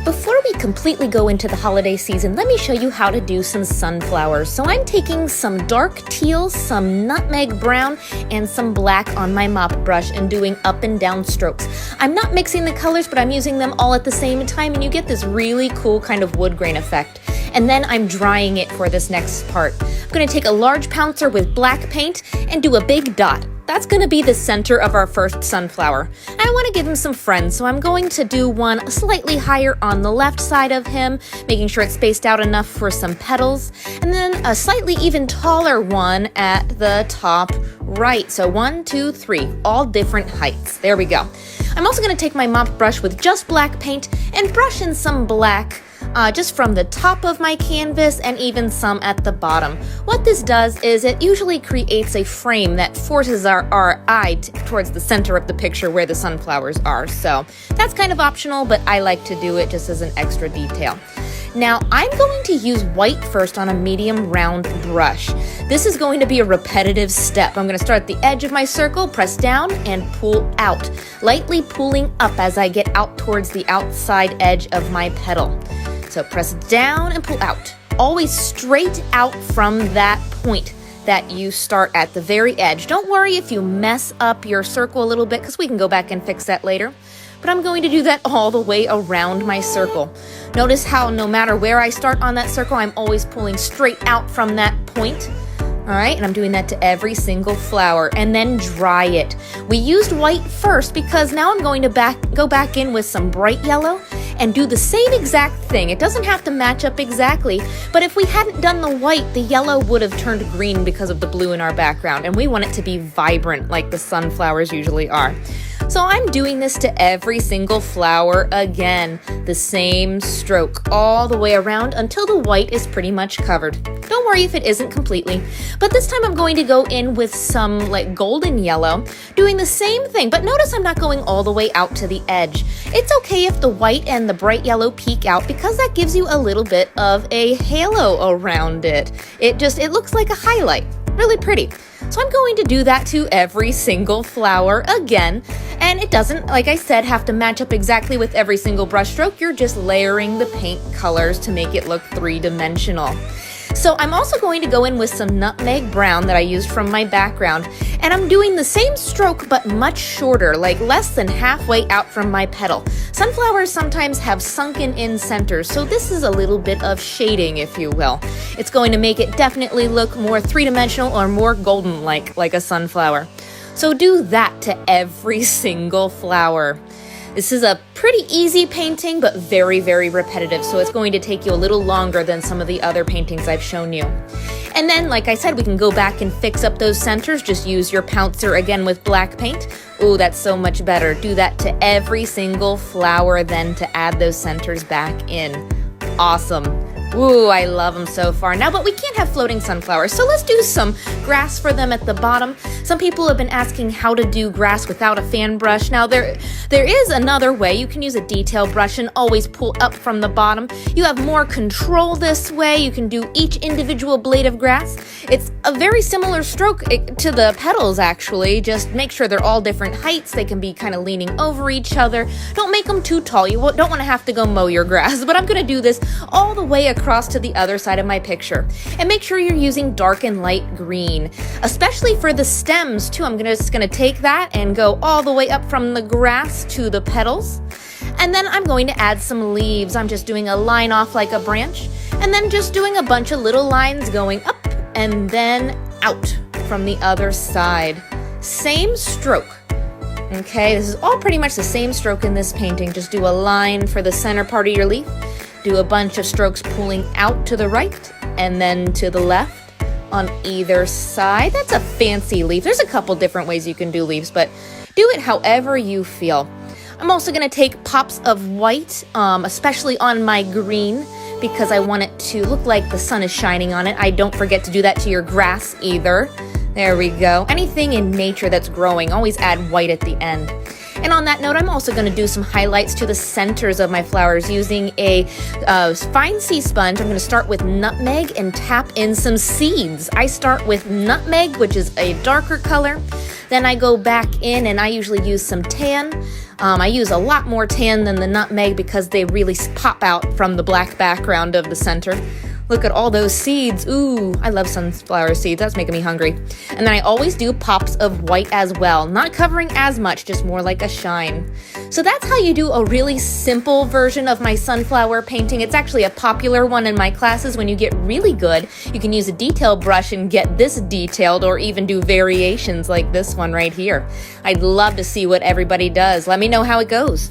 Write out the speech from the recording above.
Before we completely go into the holiday season, let me show you how to do some sunflowers. So I'm taking some dark teal, some nutmeg brown, and some black on my mop brush and doing up and down strokes. I'm not mixing the colors, but I'm using them all at the same time, and you get this really cool kind of wood grain effect. And then I'm drying it for this next part. I'm going to take a large pouncer with black paint and do a big dot. That's going to be the center of our first sunflower. I want to give him some friends, so I'm going to do one slightly higher on the left side of him, making sure it's spaced out enough for some petals, and then a slightly even taller one at the top right. So 1, 2, 3, all different heights. There we go. I'm also going to take my mop brush with just black paint and brush in some black just from the top of my canvas and even some at the bottom. What this does is it usually creates a frame that forces our eye towards the center of the picture where the sunflowers are. So that's kind of optional, but I like to do it just as an extra detail. Now I'm going to use white first on a medium round brush. This is going to be a repetitive step. I'm going to start at the edge of my circle, press down and pull out, lightly pulling up as I get out towards the outside edge of my petal. So press down and pull out, always straight out from that point that you start at the very edge. Don't worry if you mess up your circle a little bit, because we can go back and fix that later. But I'm going to do that all the way around my circle. Notice how no matter where I start on that circle, I'm always pulling straight out from that point. All right, and I'm doing that to every single flower, and then dry it. We used white first because now I'm going to go back in with some bright yellow and do the same exact thing. It doesn't have to match up exactly, but if we hadn't done the white, the yellow would have turned green because of the blue in our background, and we want it to be vibrant like the sunflowers usually are. So I'm doing this to every single flower again, the same stroke all the way around until the white is pretty much covered. Don't worry if it isn't completely, but this time I'm going to go in with some like golden yellow, doing the same thing, but notice I'm not going all the way out to the edge. It's okay if the white and the bright yellow peek out because that gives you a little bit of a halo around it. It looks like a highlight, really pretty. So I'm going to do that to every single flower again, and it doesn't, like I said, have to match up exactly with every single brush stroke. You're just layering the paint colors to make it look three-dimensional. So I'm also going to go in with some nutmeg brown that I used from my background, and I'm doing the same stroke but much shorter, like less than halfway out from my petal. Sunflowers sometimes have sunken in centers, so this is a little bit of shading, if you will. It's going to make it definitely look more three-dimensional or more golden-like, like a sunflower. So do that to every single flower. This is a pretty easy painting, but very, very repetitive, so it's going to take you a little longer than some of the other paintings I've shown you. And then, like I said, we can go back and fix up those centers. Just use your pouncer again with black paint. Ooh, that's so much better. Do that to every single flower then to add those centers back in. Awesome. Ooh, I love them so far now, but we can't have floating sunflowers, so let's do some grass for them at the bottom. Some people have been asking how to do grass without a fan brush. Now, there is another way. You can use a detail brush and always pull up from the bottom. You have more control this way. You can do each individual blade of grass. It's a very similar stroke to the petals, actually. Just make sure they're all different heights. They can be kind of leaning over each other. Don't make them too tall. You don't want to have to go mow your grass, but I'm going to do this all the way across to the other side of my picture. And make sure you're using dark and light green, especially for the stems too. I'm just gonna take that and go all the way up from the grass to the petals. And then I'm going to add some leaves. I'm just doing a line off like a branch, and then just doing a bunch of little lines going up and then out from the other side. Same stroke. Okay, this is all pretty much the same stroke in this painting. Just do a line for the center part of your leaf. Do a bunch of strokes pulling out to the right and then to the left on either side. That's a fancy leaf. There's a couple different ways you can do leaves, but do it however you feel. I'm also going to take pops of white, especially on my green, because I want it to look like the sun is shining on it. Don't forget to do that to your grass either. There we go. Anything in nature that's growing, always add white at the end. And on that note, I'm also going to do some highlights to the centers of my flowers using a fine sea sponge. I'm going to start with nutmeg and tap in some seeds. I start with nutmeg, which is a darker color. Then I go back in and I usually use some tan. I use a lot more tan than the nutmeg because they really pop out from the black background of the center. Look at all those seeds. Ooh, I love sunflower seeds. That's making me hungry. And then I always do pops of white as well. Not covering as much, just more like a shine. So that's how you do a really simple version of my sunflower painting. It's actually a popular one in my classes. When you get really good, you can use a detail brush and get this detailed, or even do variations like this one right here. I'd love to see what everybody does. Let me know how it goes.